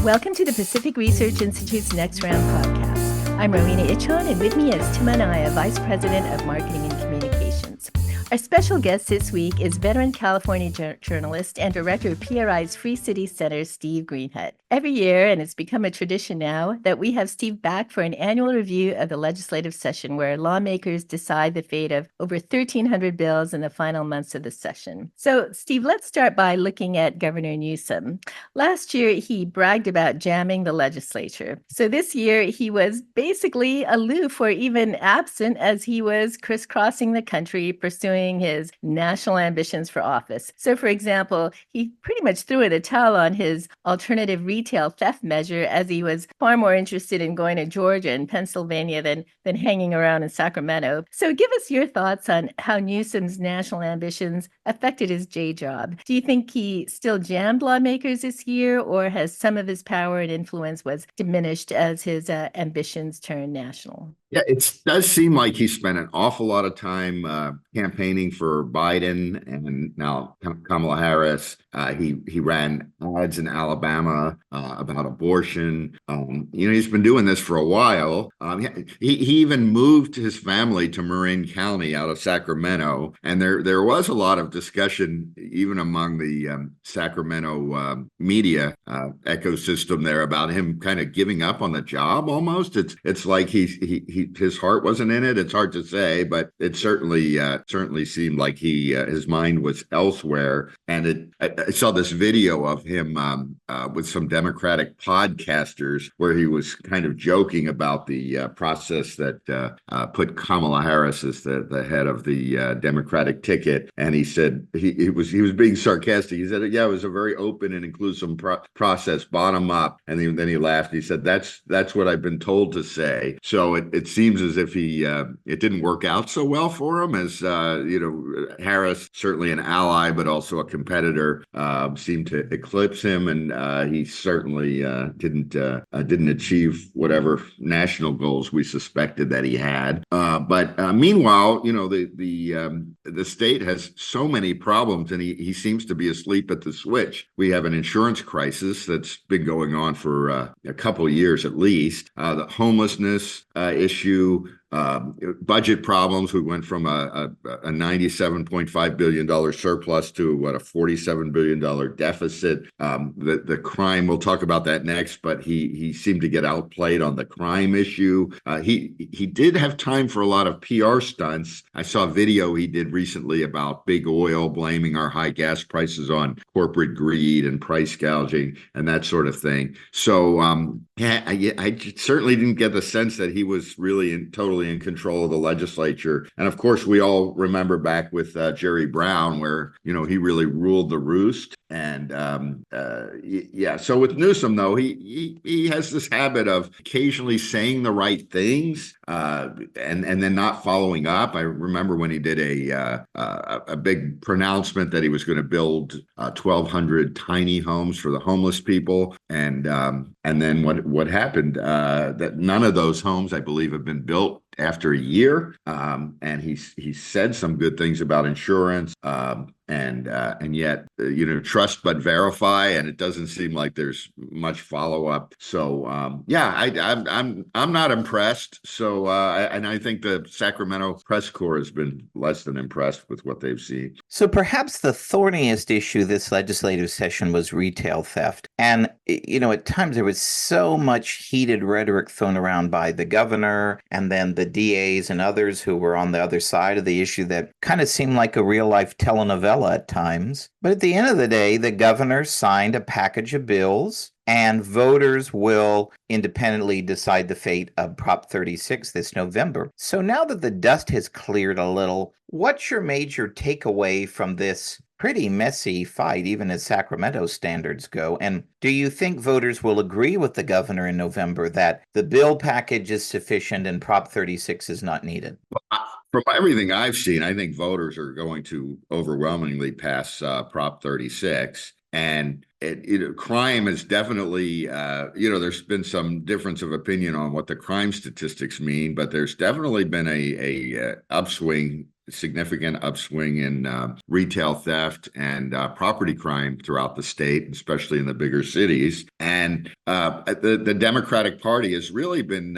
Welcome to the Pacific Research Institute's Next Round podcast. I'm Rowena Ichon, and with me is Tim Anaya, Vice President of Marketing and Communications. Our special guest this week is veteran California journalist and director of PRI's Free City Center, Steve Greenhut. Every year, and it's become a tradition now, that we have Steve back for an annual review of the legislative session where lawmakers decide the fate of over 1,300 bills in the final months of the session. So, Steve, let's start by looking at Governor Newsom. Last year, he bragged about jamming the legislature. So this year, he was basically aloof or even absent as he was crisscrossing the country pursuing his national ambitions for office. So, for example, he pretty much threw in the towel on his alternative retail theft measure as he was far more interested in going to Georgia and Pennsylvania than hanging around in Sacramento. So give us your thoughts on how Newsom's national ambitions affected his J job. Do you think he still jammed lawmakers this year, or has some of his power and influence was diminished as his ambitions turned national? Yeah, it does seem like he spent an awful lot of time campaigning for Biden and now Kamala Harris. He ran ads in Alabama about abortion. He's been doing this for a while. He even moved his family to Marin County out of Sacramento, and there was a lot of discussion even among the Sacramento media ecosystem there about him kind of giving up on the job. Almost, it's like his heart wasn't in it. It's hard to say, but it certainly seemed like his mind was elsewhere. And I saw this video of him with some Democratic podcasters where he was kind of joking about the process that put Kamala Harris as the head of the Democratic ticket. And he said he was being sarcastic. He said, "Yeah, it was a very open and inclusive process, bottom up." And then he laughed. He said, "That's what I've been told to say." So it seems as if it didn't work out so well for him, as Harris, certainly an ally but also a competitor, seemed to eclipse him, and he certainly didn't achieve whatever national goals we suspected that he had. But meanwhile, the state has so many problems, and he seems to be asleep at the switch. We have an insurance crisis that's been going on for a couple of years at least. The homelessness issue. Budget problems. We went from a $97.5 billion surplus to a $47 billion deficit. The crime, we'll talk about that next, but he seemed to get outplayed on the crime issue. He did have time for a lot of PR stunts. I saw a video he did recently about big oil, blaming our high gas prices on corporate greed and price gouging and that sort of thing. So I certainly didn't get the sense that he was really totally in control of the legislature. And of course, we all remember back with Jerry Brown, where he really ruled the roost. And so with Newsom, though, he has this habit of occasionally saying the right things and then not following up. I remember when he did a big pronouncement that he was going to build 1,200 tiny homes for the homeless people, and then what happened? That none of those homes, I believe, have been built after a year. And he said some good things about insurance. And yet, trust but verify, and it doesn't seem like there's much follow up. So, I'm not impressed. So, and I think the Sacramento press corps has been less than impressed with what they've seen. So, perhaps the thorniest issue this legislative session was retail theft, and at times there was so much heated rhetoric thrown around by the governor and then the DAs and others who were on the other side of the issue that kind of seemed like a real life telenovela at times. But at the end of the day, the governor signed a package of bills, and voters will independently decide the fate of Prop 36 this November. So now that the dust has cleared a little, what's your major takeaway from this pretty messy fight, even as Sacramento standards go? And do you think voters will agree with the governor in November that the bill package is sufficient and Prop 36 is not needed? From everything I've seen, I think voters are going to overwhelmingly pass Prop 36. And crime is definitely, there's been some difference of opinion on what the crime statistics mean, but there's definitely been a upswing significant upswing in retail theft and property crime throughout the state, especially in the bigger cities. And the Democratic Party has really been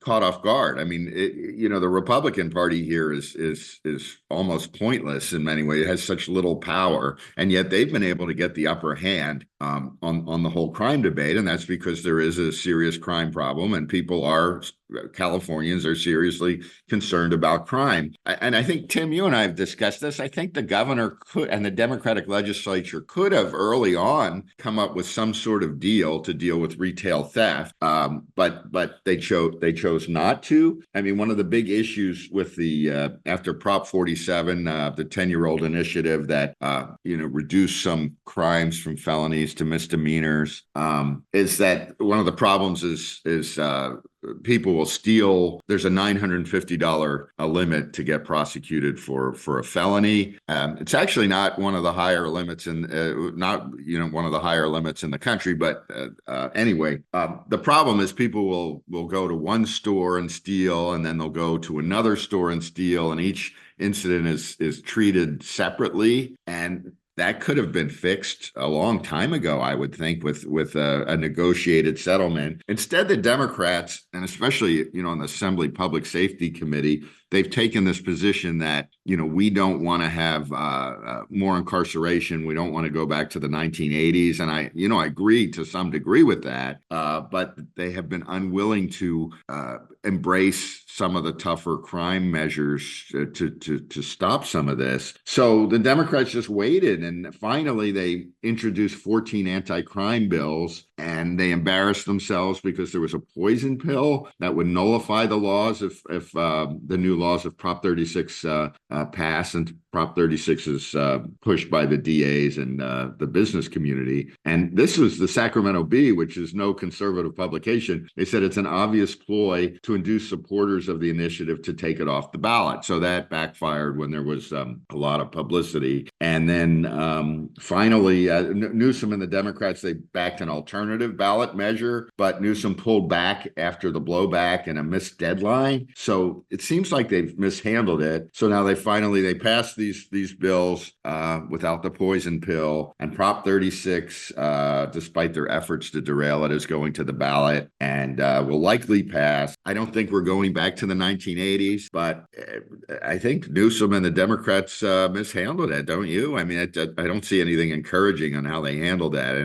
caught off guard. I mean, the Republican Party here is almost pointless in many ways. It has such little power, and yet they've been able to get the upper hand on the whole crime debate, and that's because there is a serious crime problem, and Californians are seriously concerned about crime. And I think, Tim, you and I have discussed this. I think the governor could, and the Democratic legislature could have early on come up with some sort of deal to deal with retail theft, but they chose not to. I mean, one of the big issues with the after Prop 47, the 10-year-old initiative that reduced some crimes from felonies to misdemeanors, is that one of the problems is people will steal. There's a $950 limit to get prosecuted for a felony. It's actually not one of the higher limits in one of the higher limits in the country. But anyway, the problem is people will go to one store and steal, and then they'll go to another store and steal, and each incident is treated separately. And that could have been fixed a long time ago, I would think, with a negotiated settlement. Instead, the Democrats, and especially, on the Assembly Public Safety Committee, they've taken this position that, we don't want to have more incarceration. We don't want to go back to the 1980s. And I agree to some degree with that. But they have been unwilling to embrace some of the tougher crime measures to stop some of this. So the Democrats just waited, and finally they introduced 14 anti-crime bills, and they embarrassed themselves because there was a poison pill that would nullify the laws if the new laws of Prop 36 pass, and Prop 36 is pushed by the DAs and the business community. And this was the Sacramento Bee, which is no conservative publication. They said it's an obvious ploy to induce supporters of the initiative to take it off the ballot. So that backfired when there was a lot of publicity. And then finally, Newsom and the Democrats, they backed an alternative ballot measure, but Newsom pulled back after the blowback and a missed deadline. So it seems like they've mishandled it. So now they passed these bills without the poison pill, and Prop 36, despite their efforts to derail it, is going to the ballot and will likely pass. I don't think we're going back to the 1980s, but I think Newsom and the Democrats mishandled it, don't you? I mean, I don't see anything encouraging on how they handled that.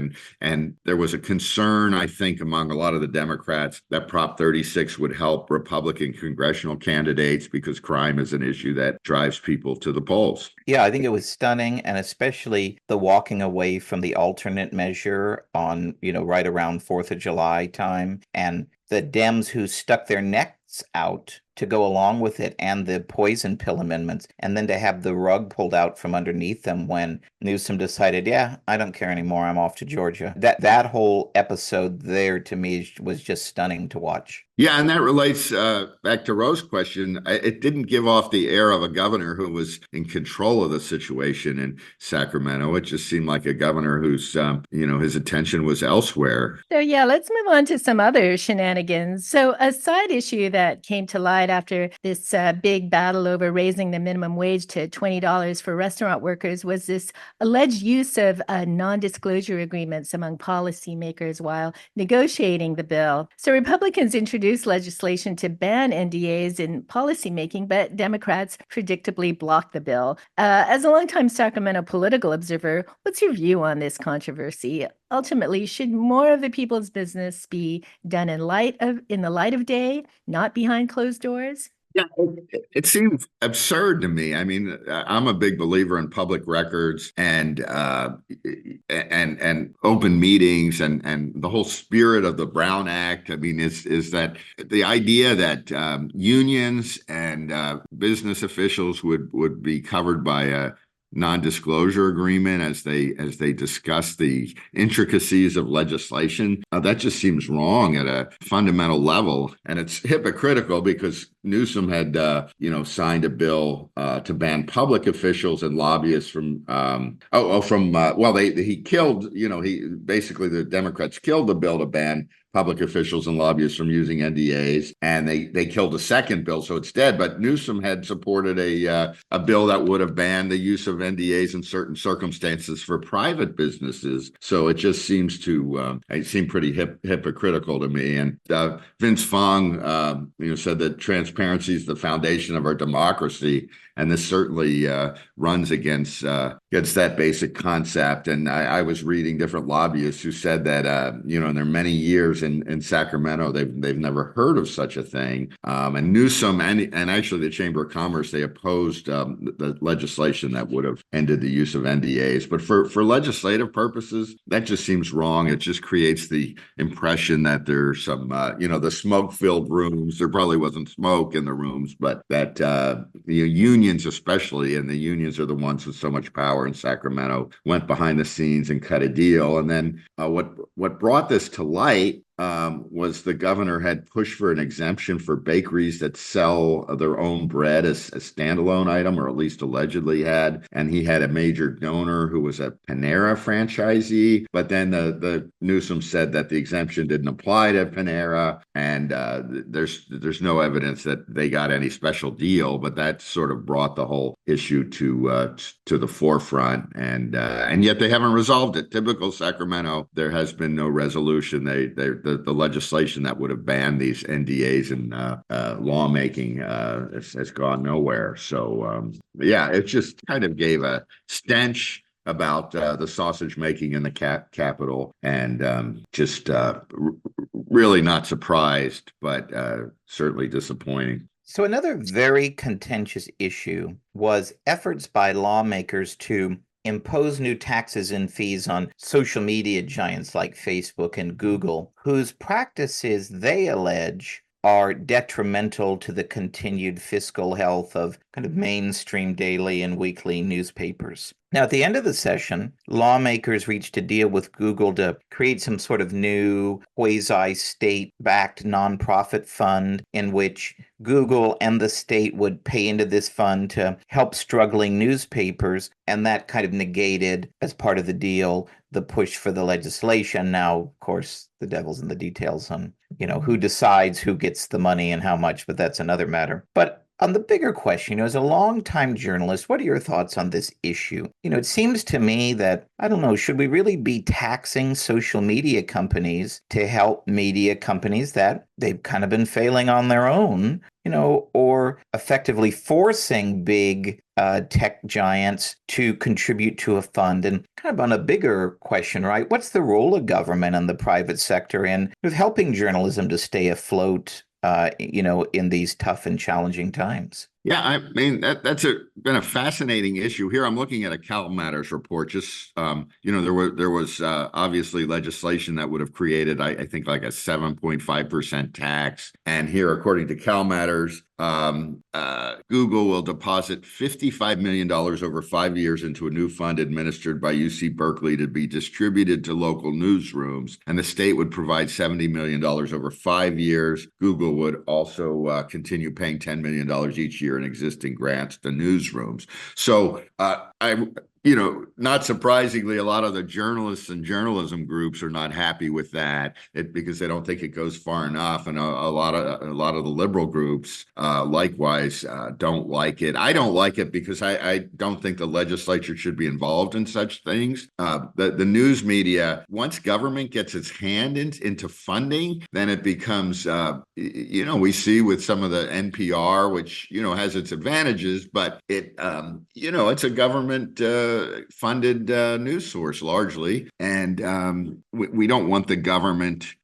And there was a concern, I think, among a lot of the Democrats that Prop 36 would help Republican congressional candidates because crime is an issue that drives people to the polls. Yeah, I think it was stunning, and especially the walking away from the alternate measure on, right around 4th of July time, and the Dems who stuck their necks out to go along with it, and the poison pill amendments, and then to have the rug pulled out from underneath them when Newsom decided, yeah, I don't care anymore, I'm off to Georgia. That whole episode there, to me, was just stunning to watch. Yeah, and that relates back to Rose's question. It didn't give off the air of a governor who was in control of the situation in Sacramento. It just seemed like a governor whose, his attention was elsewhere. So, yeah, let's move on to some other shenanigans. So a side issue that came to light after this big battle over raising the minimum wage to $20 for restaurant workers was this alleged use of non-disclosure agreements among policymakers while negotiating the bill. So Republicans introduced legislation to ban NDAs in policymaking, but Democrats predictably blocked the bill. As a longtime Sacramento political observer, what's your view on this controversy? Ultimately, should more of the people's business be done in the light of day, not behind closed doors? Yeah, it seems absurd to me. I mean, I'm a big believer in public records and open meetings and the whole spirit of the Brown Act. I mean, is that the idea that unions and business officials would be covered by a non-disclosure agreement as they discuss the intricacies of legislation. That just seems wrong at a fundamental level. And it's hypocritical because Newsom had, signed a bill to ban public officials and lobbyists from, he killed, basically the Democrats killed the bill to ban public officials and lobbyists from using NDAs, and they killed a second bill, so it's dead. But Newsom had supported a bill that would have banned the use of NDAs in certain circumstances for private businesses. So it just seems to seem pretty hypocritical to me. And Vince Fong, said that transparency is the foundation of our democracy. And this certainly runs against that basic concept. And I was reading different lobbyists who said that, in their many years in Sacramento, they've never heard of such a thing. And Newsom and actually the Chamber of Commerce, they opposed the legislation that would have ended the use of NDAs. But for legislative purposes, that just seems wrong. It just creates the impression that there's some, the smoke-filled rooms. There probably wasn't smoke in the rooms, but that unions especially, and the unions are the ones with so much power in Sacramento, went behind the scenes and cut a deal. And then what brought this to light was the governor had pushed for an exemption for bakeries that sell their own bread as a standalone item, or at least allegedly had. And he had a major donor who was a Panera franchisee. But then the Newsom said that the exemption didn't apply to Panera, and there's no evidence that they got any special deal. But that sort of brought the whole issue to the forefront, and yet they haven't resolved it. Typical Sacramento, there has been no resolution. The legislation that would have banned these NDAs and lawmaking has gone nowhere. So it just kind of gave a stench about the sausage making in the Capitol, and really not surprised, but certainly disappointing. So another very contentious issue was efforts by lawmakers to impose new taxes and fees on social media giants like Facebook and Google, whose practices they allege are detrimental to the continued fiscal health of kind of mainstream daily and weekly newspapers. Now, at the end of the session, lawmakers reached a deal with Google to create some sort of new quasi-state-backed nonprofit fund in which Google and the state would pay into this fund to help struggling newspapers, and that kind of negated, as part of the deal, the push for the legislation. Now, of course, the devil's in the details on, who decides who gets the money and how much, but that's another matter. But on the bigger question, as a longtime journalist, what are your thoughts on this issue? It seems to me that, I don't know, should we really be taxing social media companies to help media companies that they've kind of been failing on their own, or effectively forcing big tech giants to contribute to a fund? And kind of on a bigger question, right? What's the role of government and the private sector in with helping journalism to stay afloat in these tough and challenging times? Yeah, I mean, that's been a fascinating issue here. I'm looking at a Cal Matters report. Just there was obviously legislation that would have created, I think, like a 7.5% tax. And here, according to Cal Matters, Google will deposit $55 million over 5 years into a new fund administered by UC Berkeley to be distributed to local newsrooms. And the state would provide $70 million over 5 years. Google would also continue paying $10 million each year in existing grants to newsrooms. So not surprisingly, a lot of the journalists and journalism groups are not happy with that because they don't think it goes far enough, and a lot of the liberal groups likewise don't like it. I don't like it because I don't think the legislature should be involved in such things. The news media, once government gets its hand into funding, then it becomes we see with some of the NPR, which has its advantages, but it's a government funded news source largely, and we don't want the government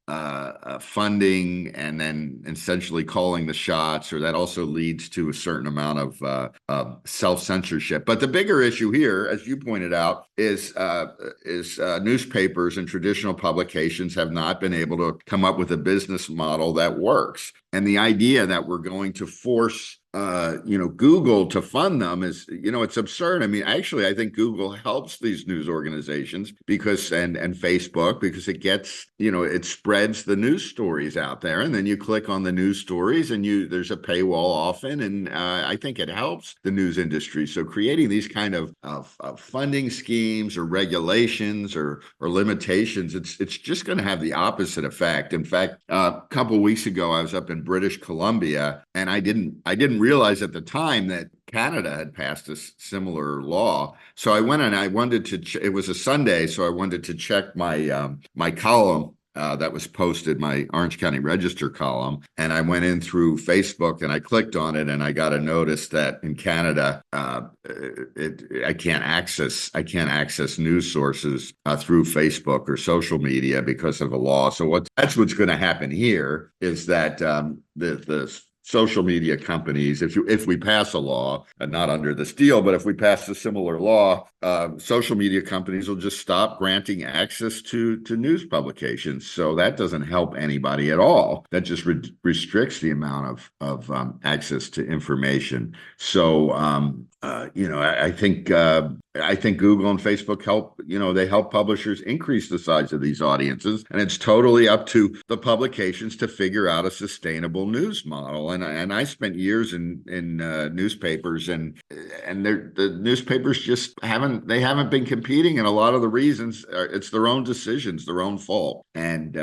funding and then essentially calling the shots, or that also leads to a certain amount of self-censorship. But the bigger issue here, as you pointed out, is newspapers and traditional publications have not been able to come up with a business model that works. And the idea that we're going to force Google to fund them is, it's absurd. I mean, actually, I think Google helps these news organizations and Facebook, because it gets, it spreads spreads the news stories out there, and then you click on the news stories, and there's a paywall often, and I think it helps the news industry. So creating these kind of funding schemes or regulations or limitations, it's just going to have the opposite effect. In fact, a couple of weeks ago, I was up in British Columbia, and I didn't realize at the time that Canada had passed a similar law. So I went and I wanted to, it was a Sunday, so I wanted to check my column that was posted, my Orange County Register column. And I went in through Facebook and I clicked on it, and I got a notice that in Canada, I can't access news sources through Facebook or social media because of a law. So that's what's going to happen here is that the social media companies, if we pass a law, and not under this deal, but if we pass a similar law, social media companies will just stop granting access to news publications. So that doesn't help anybody at all. That just restricts the amount of access to information. So I think Google and Facebook help publishers increase the size of these audiences, and it's totally up to the publications to figure out a sustainable news model. And I spent years in newspapers, and the newspapers just haven't been competing, and a lot of the reasons it's their own decisions, their own fault, and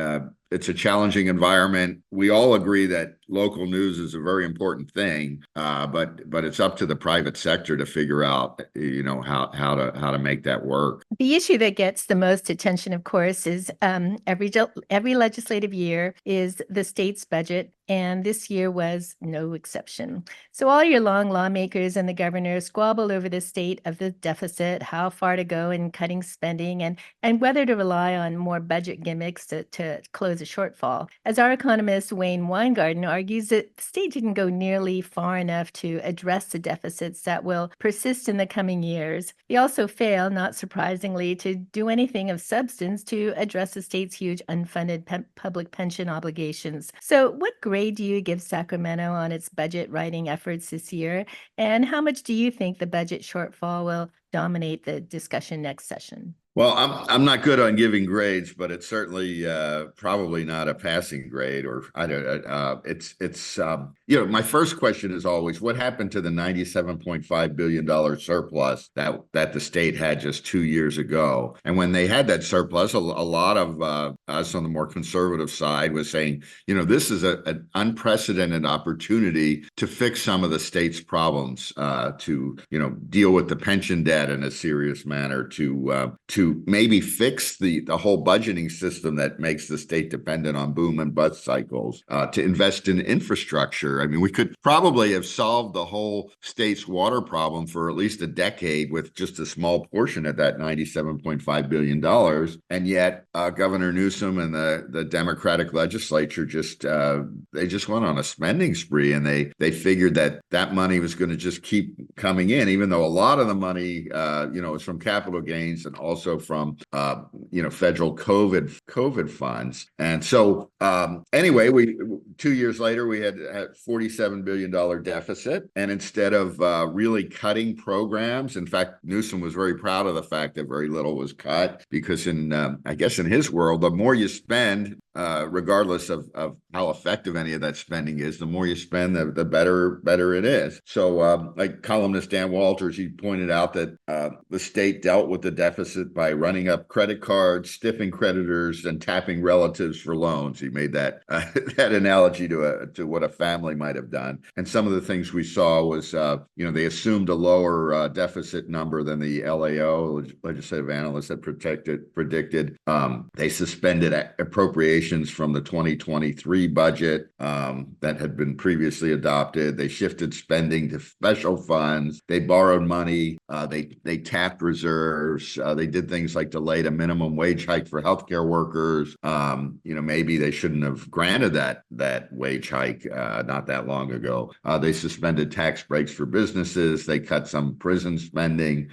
it's a challenging environment. We all agree that local news is a very important thing, but it's up to the private sector to figure out, how to make that work. The issue that gets the most attention, of course, is every legislative year is the state's budget, and this year was no exception. So all year long, lawmakers and the governor squabble over the state of the deficit, how far to go in cutting spending, and whether to rely on more budget gimmicks to close a shortfall. As our economist Wayne Weingarten argues, that the state didn't go nearly far enough to address the deficits that will persist in the coming years. He also failed, not surprisingly, to do anything of substance to address the state's huge unfunded public pension obligations. So what grade do you give Sacramento on its budget writing efforts this year? And how much do you think the budget shortfall will dominate the discussion next session? Well, I'm not good on giving grades, but it's certainly probably not a passing grade, or I don't. It's my first question is always, what happened to the $97.5 billion surplus that the state had just 2 years ago? And when they had that surplus, a lot of us on the more conservative side was saying, this is an unprecedented opportunity to fix some of the state's problems, to deal with the pension debt in a serious manner, to maybe fix the whole budgeting system that makes the state dependent on boom and bust cycles, to invest in infrastructure. I mean, we could probably have solved the whole state's water problem for at least a decade with just a small portion of that $97.5 billion. And yet Governor Newsom and the Democratic legislature just went on a spending spree, and they figured that money was going to just keep coming in, even though a lot of the money, is from capital gains and also from federal COVID funds. And so anyway, 2 years later we had $47 billion deficit, and instead of really cutting programs, in fact, Newsom was very proud of the fact that very little was cut, because I guess in his world, the more you spend, regardless of how effective any of that spending is, the more you spend, the better it is. So like columnist Dan Walters, he pointed out that the state dealt with the deficit by running up credit cards, stiffing creditors, and tapping relatives for loans. He made that analogy to what a family might have done. And some of the things we saw was, they assumed a lower deficit number than the LAO, legislative analysts, had predicted. They suspended appropriations from the 2023 budget that had been previously adopted. They shifted spending to special funds. They borrowed money. They tapped reserves. They did things like delayed a minimum wage hike for healthcare workers. Maybe they shouldn't have granted that wage hike not that long ago. They suspended tax breaks for businesses. They cut some prison spending.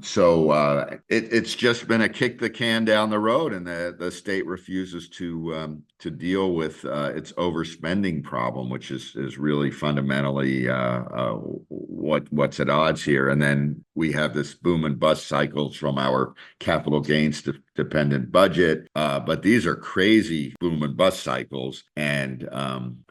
So it's just been a kick the can down the road, and the state refuses to deal with its overspending problem, which is really fundamentally what's at odds here. And then we have this boom and bust cycles from our capital gains dependent budget. But these are crazy boom and bust cycles. And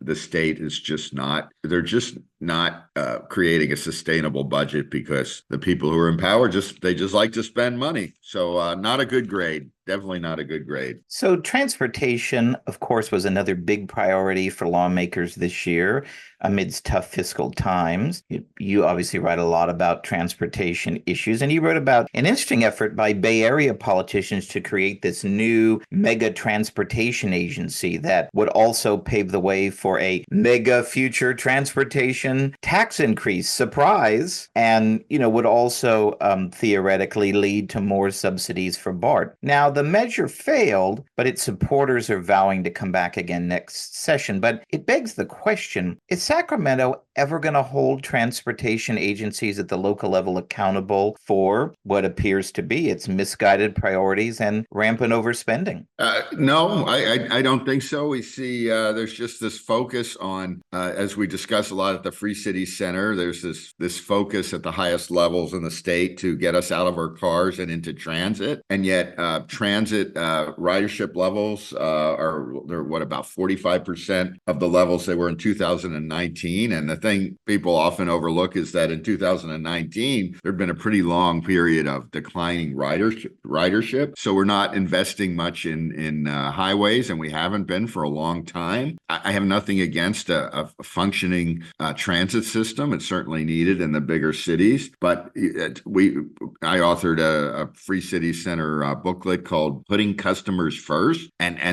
the state is just they're just not creating a sustainable budget because the people who are in power they just like to spend money. So not a good grade. Definitely not a good grade. So transportation, of course, was another big priority for lawmakers this year amidst tough fiscal times. You obviously write a lot about transportation issues, and you wrote about an interesting effort by Bay Area politicians to create this new mega transportation agency that would also pave the way for a mega future transportation tax increase, surprise, and, would also theoretically lead to more subsidies for BART. Now, the measure failed, but its supporters are vowing to come back again next session. But it begs the question, is Sacramento ever going to hold transportation agencies at the local level accountable for what appears to be its misguided priorities and rampant overspending? No, I don't think so. We see there's just this focus on, as we discuss a lot at the Free City Center, there's this focus at the highest levels in the state to get us out of our cars and into transit. And yet transit ridership levels they're about 45% of the levels they were in 2019. And the thing people often overlook is that in 2019, there'd been a pretty long period of declining ridership. So we're not investing much in highways, and we haven't been for a long time. I have nothing against a functioning transit system. It's certainly needed in the bigger cities, but I authored a Free City Center booklet called "Putting Customers First," and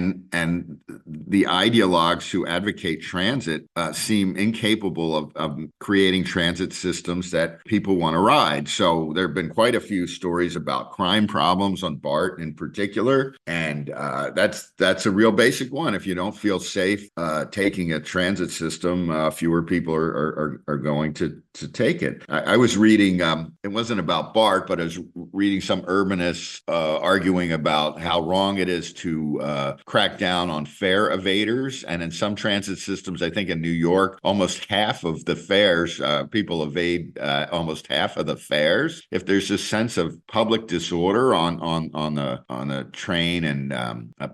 the ideologues who advocate transit seem incapable of creating transit systems that people want to ride. So there have been quite a few stories about crime problems on BART in particular, and that's a real basic one. If you don't feel safe taking a transit system, fewer people are going to take it. I was reading, it wasn't about BART, but I was reading some urbanists arguing about how wrong it is to crack down on fare evaders. And in some transit systems, I think in New York, almost half of the fares, people evade almost half of the fares. If there's a sense of public disorder on the train and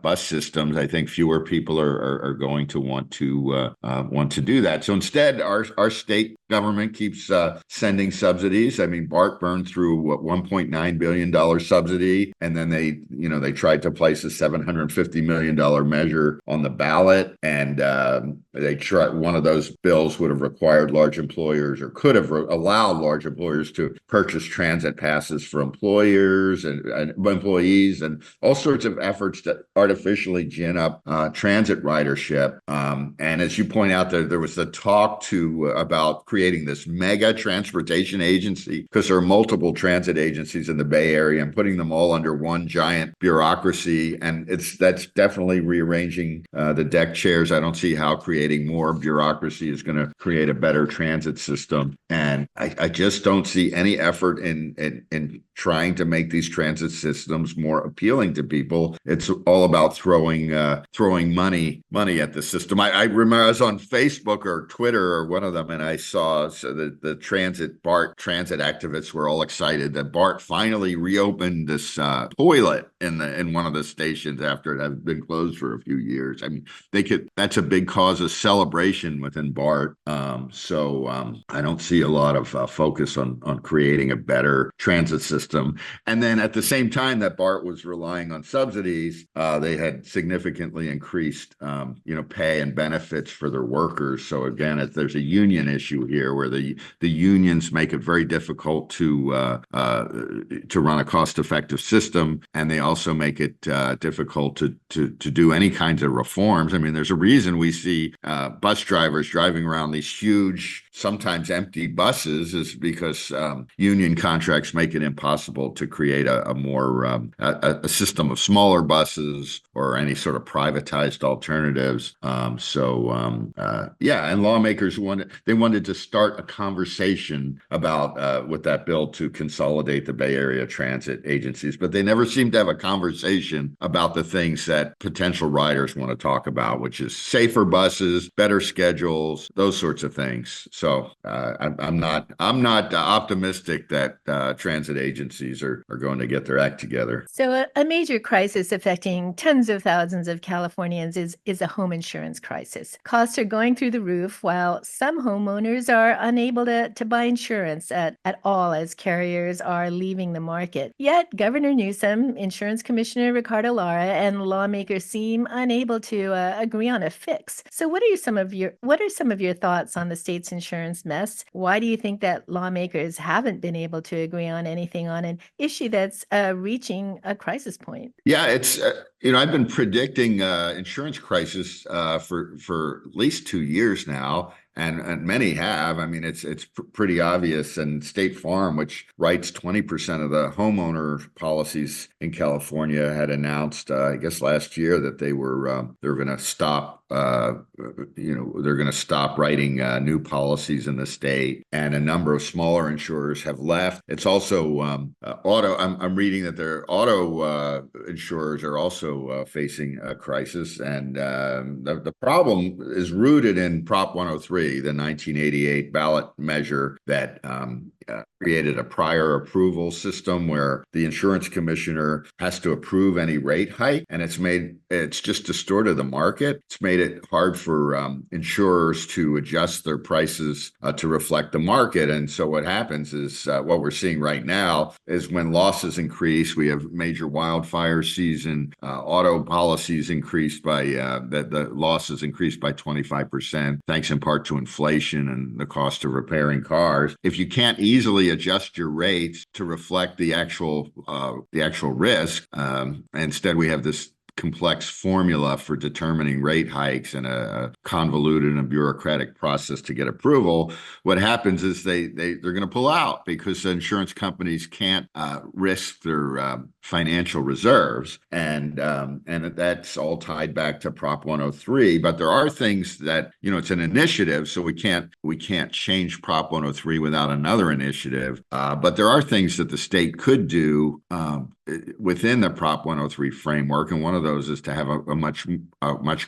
bus systems, I think fewer people are going to want to do that. So instead, our state government keeps sending subsidies. I mean, BART burned through $1.9 billion subsidy, and then they tried to place a $750 million measure on the ballot, and one of those bills would have required large employers, or could have allowed large employers to purchase transit passes for employers and employees, and all sorts of efforts to artificially gin up transit ridership. And as you point out, there was the talk about creating this mega transportation agency, because there are multiple transit agencies in the Bay Area, and putting them all under one giant bureaucracy. And that's definitely rearranging the deck chairs. I don't see how creating more bureaucracy is going to create a better transit system. And I just don't see any effort in trying to make these transit systems more appealing to people. It's all about throwing money at the system. I remember I was on Facebook or Twitter or one of them, and I saw the BART transit activists were all excited that BART finally reopened this toilet in one of the stations after it had been closed for a few years. I mean, that's a big cause of celebration within BART. So I don't see a lot of focus on creating a better transit system. And then at the same time that BART was relying on subsidies, they had significantly increased pay and benefits for their workers. So again, there's a union issue here where the unions make it very difficult to run a cost-effective system, and they also make it difficult to do any kinds of reforms. I mean, there's a reason we see bus drivers driving around these huge, sometimes empty buses, is because union contracts make it impossible to create a more a system of smaller buses or any sort of privatized alternatives. And lawmakers wanted to start a conversation about with that bill to consolidate the Bay Area transit agencies, but they never seem to have a conversation about the things that potential riders want to talk about, which is safer buses, better schedules, those sorts of things. So I'm not optimistic that transit agencies agencies are going to get their act together. So a major crisis affecting tens of thousands of Californians is a home insurance crisis. Costs are going through the roof while some homeowners are unable to buy insurance at all as carriers are leaving the market. Yet Governor Newsom, Insurance Commissioner Ricardo Lara, and lawmakers seem unable to agree on a fix. So what are some of your thoughts on the state's insurance mess? Why do you think that lawmakers haven't been able to agree on anything on an issue that's reaching a crisis point? Yeah, it's I've been predicting insurance crisis for at least 2 years now, and many have. I mean, it's pretty obvious. And State Farm, which writes 20% of the homeowner policies in California, had announced, I guess last year, that they're going to stop. They're going to stop writing new policies in the state, and a number of smaller insurers have left. It's also auto. I'm reading that their auto insurers are also facing a crisis, and the problem is rooted in Prop 103, the 1988 ballot measure that created a prior approval system where the insurance commissioner has to approve any rate hike, and it's just distorted the market. It's made it hard for insurers to adjust their prices to reflect the market. And so what happens is what we're seeing right now is when losses increase, we have major wildfire season, auto policies increased by the losses increased by 25%, thanks in part to inflation and the cost of repairing cars. If you can't easily adjust your rates to reflect the actual risk, instead we have this complex formula for determining rate hikes and a convoluted and bureaucratic process to get approval. What happens is they're going to pull out because insurance companies can't risk their financial reserves, and that's all tied back to Prop 103. But there are things that it's an initiative, so we can't change Prop 103 without another initiative. But there are things that the state could do within the Prop 103 framework, and one of those is to have a much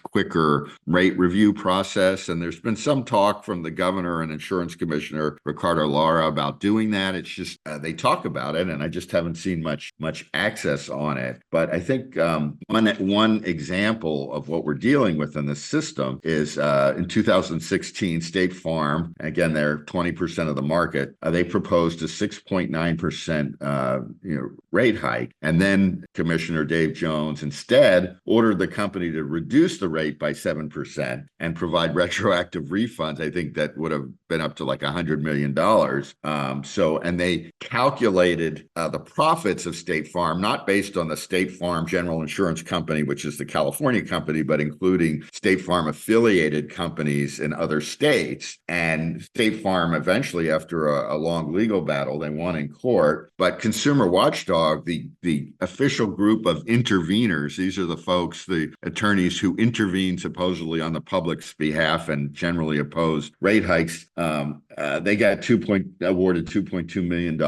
quicker rate review process. And there's been some talk from the governor and insurance commissioner Ricardo Lara about doing that. It's just they talk about it, and I just haven't seen much access on it. But I think one example of what we're dealing with in the system is in 2016, State Farm, again, they're 20% of the market. They proposed a 6.9% rate hike. And then Commissioner Dave Jones instead ordered the company to reduce the rate by 7% and provide retroactive refunds. I think that would have been up to like $100 million. And they calculated the profits of State Farm, not based on the State Farm General Insurance Company, which is the California company, but including State Farm affiliated companies in other states. And State Farm eventually, after a long legal battle, they won in court. But Consumer Watchdog, the official group of interveners, these are the folks, the attorneys who intervene supposedly on the public's behalf and generally oppose rate hikes, they got awarded $2.2 million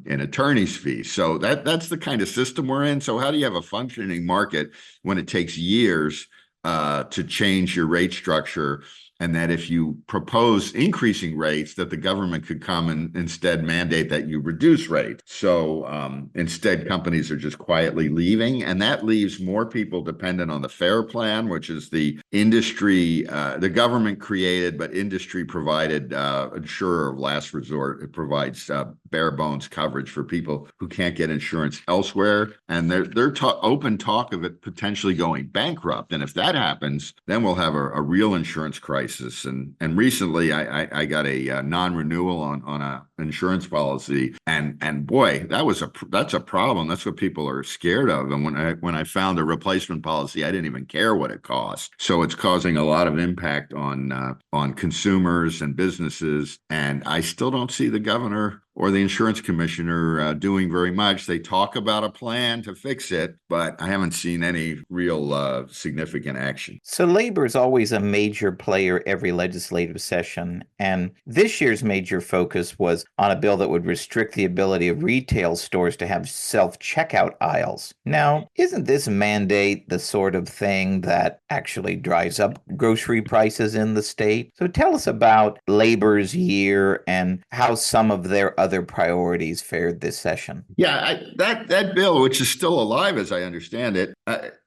in attorney's fees. So that's the kind of system we're in. So how do you have a functioning market when it takes years to change your rate structure? And that if you propose increasing rates, that the government could come and instead mandate that you reduce rates. So instead, companies are just quietly leaving. And that leaves more people dependent on the FAIR plan, which is the industry, the government created, but industry provided insurer of last resort. It provides bare bones coverage for people who can't get insurance elsewhere. And they're open talk of it potentially going bankrupt. And if that happens, then we'll have a real insurance crisis. And recently I got a non-renewal on a insurance policy, and boy, that's a problem. That's what people are scared of. And when I found a replacement policy, I didn't even care what it cost. So it's causing a lot of impact on consumers and businesses. And I still don't see the governor or the insurance commissioner doing very much. They talk about a plan to fix it, but I haven't seen any real significant action. So labor is always a major player every legislative session. And this year's major focus was on a bill that would restrict the ability of retail stores to have self-checkout aisles. Now, isn't this mandate the sort of thing that actually drives up grocery prices in the state? So tell us about labor's year and how some of their other priorities fared this session? Yeah, that bill, which is still alive as I understand it,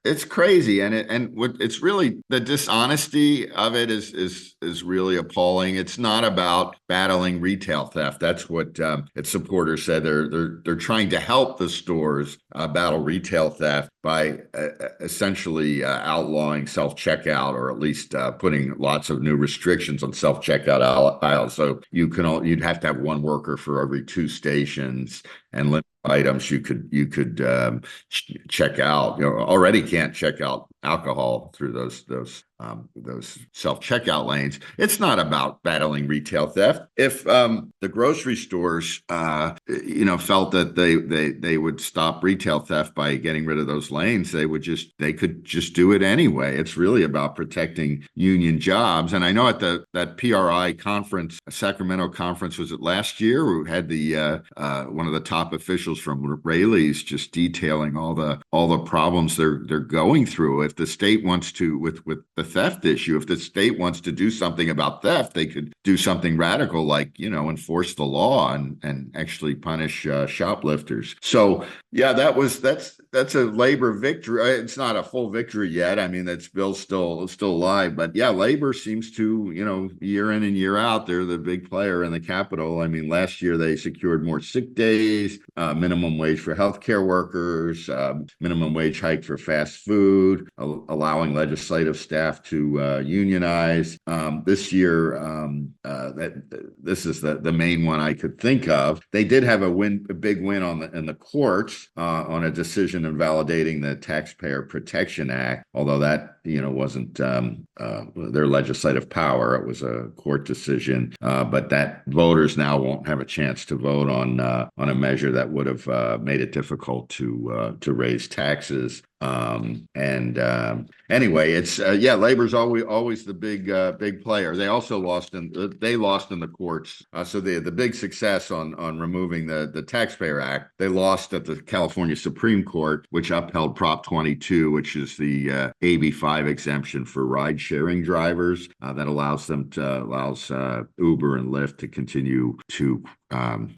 it's crazy, and it's really the dishonesty of it is really appalling. It's not about battling retail theft. That's what its supporters said. They're trying to help the stores battle retail theft by essentially outlawing self-checkout, or at least putting lots of new restrictions on self-checkout aisles. So you'd have to have one worker for every two stations, and limit items you could check out. Already can't check out alcohol through those self-checkout lanes. It's not about battling retail theft. If the grocery stores felt that they would stop retail theft by getting rid of those lanes, they could just do it anyway. It's really about protecting union jobs. And I know at that PRI conference, Sacramento conference, was it last year, we had the one of the top officials from Raley's just detailing all the problems they're going through. If the state wants to, with the theft issue, if the state wants to do something about theft, they could do something radical, like enforce the law and actually punish shoplifters. So yeah, that's a labor victory. It's not a full victory yet. I mean, that bill's still alive, but yeah, labor seems to, year in and year out, they're the big player in the Capitol. I mean, last year they secured more sick days, minimum wage for healthcare workers, minimum wage hike for fast food, allowing legislative staff to unionize. This year, this is the main one I could think of. They did have a big win in the courts on a decision invalidating the Taxpayer Protection Act, although that wasn't their legislative power. It was a court decision, but that voters now won't have a chance to vote on a measure that would have made it difficult to raise taxes. Anyway, it's labor's always the big player. They also lost in the courts. So the big success on removing the Taxpayer Act, they lost at the California Supreme Court, which upheld Prop 22, which is the AB 5 exemption for ride sharing drivers that allows Uber and Lyft to continue to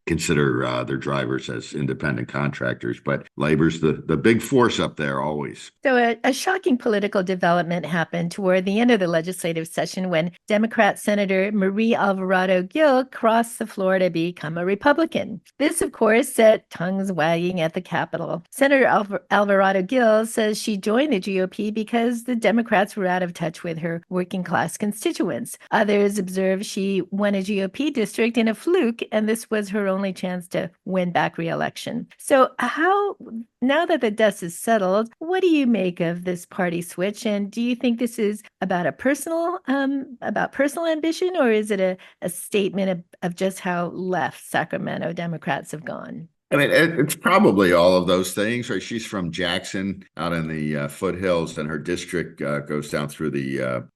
consider their drivers as independent contractors. But labor's the big force up there always. So a shocking political development happened toward the end of the legislative session when Democrat Senator Marie Alvarado-Gil crossed the floor to become a Republican. This, of course, set tongues wagging at the Capitol. Senator Alvarado-Gil says she joined the GOP because the Democrats were out of touch with her working class constituents. Others observe she won a GOP district in a fluke, and this was her only chance to win back re-election. So now that the dust is settled, what do you make of this party switch? And do you think this is about personal ambition, or is it a statement of just how left Sacramento Democrats have gone? I mean, it's probably all of those things, right? She's from Jackson out in the foothills, and her district goes down through the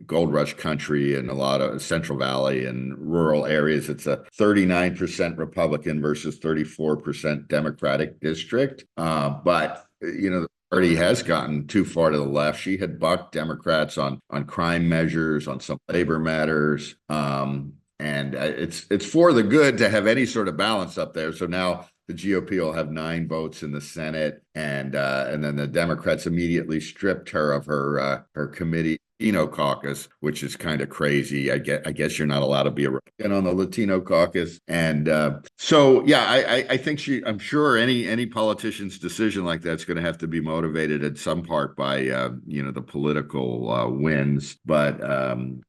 gold rush country and a lot of Central Valley and rural areas. It's a 39% Republican versus 34% Democratic district. But the party has gotten too far to the left. She had bucked Democrats on crime measures, on some labor matters. And it's for the good to have any sort of balance up there. So now the GOP will have 9 votes in the Senate, and then the Democrats immediately stripped her of her committee Latino caucus, which is kind of crazy. I guess you're not allowed to be a Republican on the Latino caucus, and so yeah, I think I'm sure any politician's decision like that's going to have to be motivated at some part by the political wins, but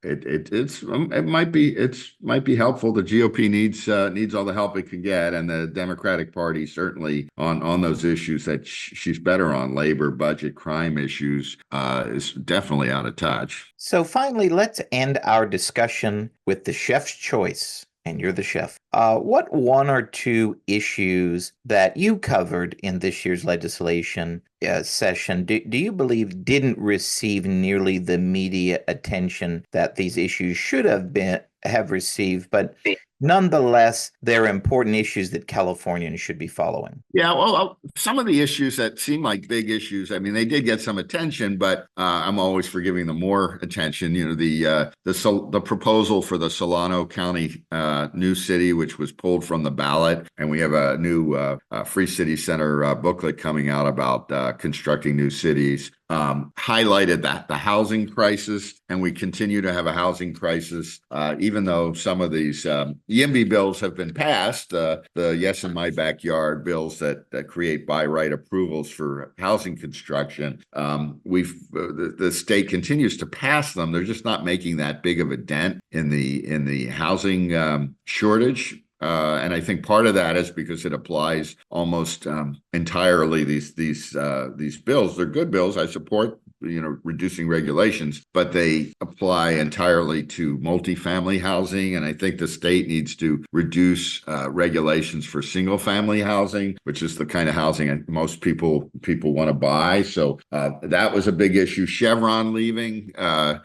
it might be helpful. The GOP needs all the help it can get, and the Democratic Party certainly on those issues that she's better on, labor, budget, crime issues, is definitely out of touch. So finally, let's end our discussion with the chef's choice. And you're the chef. What one or two issues that you covered in this year's legislation session do you believe didn't receive nearly the media attention that these issues should have received, but nonetheless, they're important issues that Californians should be following. Yeah, well, some of the issues that seem like big issues, I mean, they did get some attention, but I'm always for giving them more attention. You know, the proposal for the Solano County new city, which was pulled from the ballot, and we have a new Free City Center booklet coming out about constructing new cities. Highlighted that the housing crisis, and we continue to have a housing crisis, even though some of these YIMBY bills have been passed, the Yes in My Backyard bills that create by right approvals for housing construction. The state continues to pass them. They're just not making that big of a dent in the housing shortage. And I think part of that is because it applies almost entirely these bills. They're good bills. I support reducing regulations, but they apply entirely to multifamily housing. And I think the state needs to reduce regulations for single family housing, which is the kind of housing most people want to buy. So that was a big issue. Chevron leaving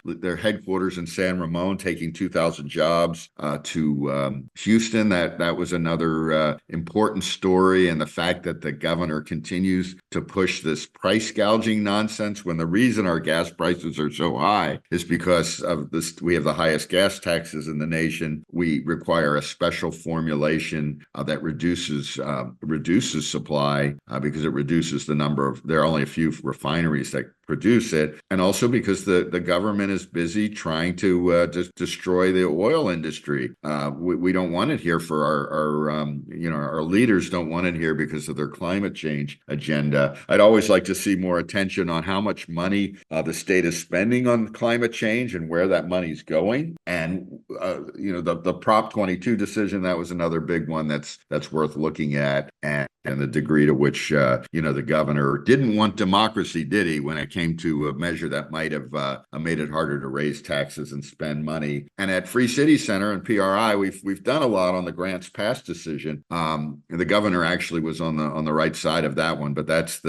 their headquarters in San Ramon, taking 2,000 jobs to Houston. That was another important story. And the fact that the governor continues to push this price gouging nonsense when the reason our gas prices are so high is because of this. We have the highest gas taxes in the nation. We require a special formulation that reduces supply because it reduces the number of. There are only a few refineries that produce it, and also because the government is busy trying to just destroy the oil industry. We don't want it here for our leaders don't want it here because of their climate change agenda. I'd always like to see more attention on how much money the state is spending on climate change and where that money's going. And the Prop 22 decision, that was another big one that's worth looking at. And the degree to which, the governor didn't want democracy, did he, when it came to a measure that might have made it harder to raise taxes and spend money. And at Free City Center and PRI, we've done a lot on the grants pass decision. The governor actually was on the right side of that one, but that's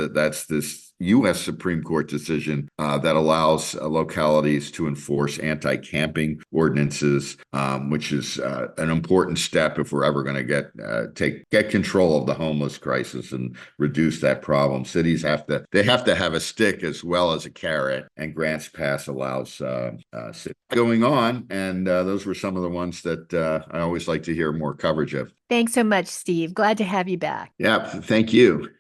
this U.S. Supreme Court decision that allows localities to enforce anti-camping ordinances, which is an important step if we're ever going to get control of the homeless crisis and reduce that problem. Cities have to have a stick as well as a carrot, and grants pass allows going on. And those were some of the ones that I always like to hear more coverage of. Thanks so much, Steve. Glad to have you back. Yeah, thank you.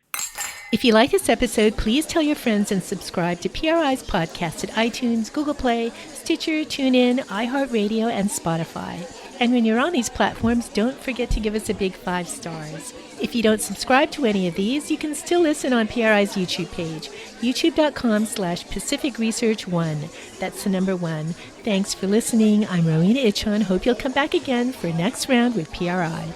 If you like this episode, please tell your friends and subscribe to PRI's podcast at iTunes, Google Play, Stitcher, TuneIn, iHeartRadio, and Spotify. And when you're on these platforms, don't forget to give us a big 5 stars. If you don't subscribe to any of these, you can still listen on PRI's YouTube page, youtube.com/Pacific Research 1. That's the number 1. Thanks for listening. I'm Rowena Ichon. Hope you'll come back again for Next Round with PRI.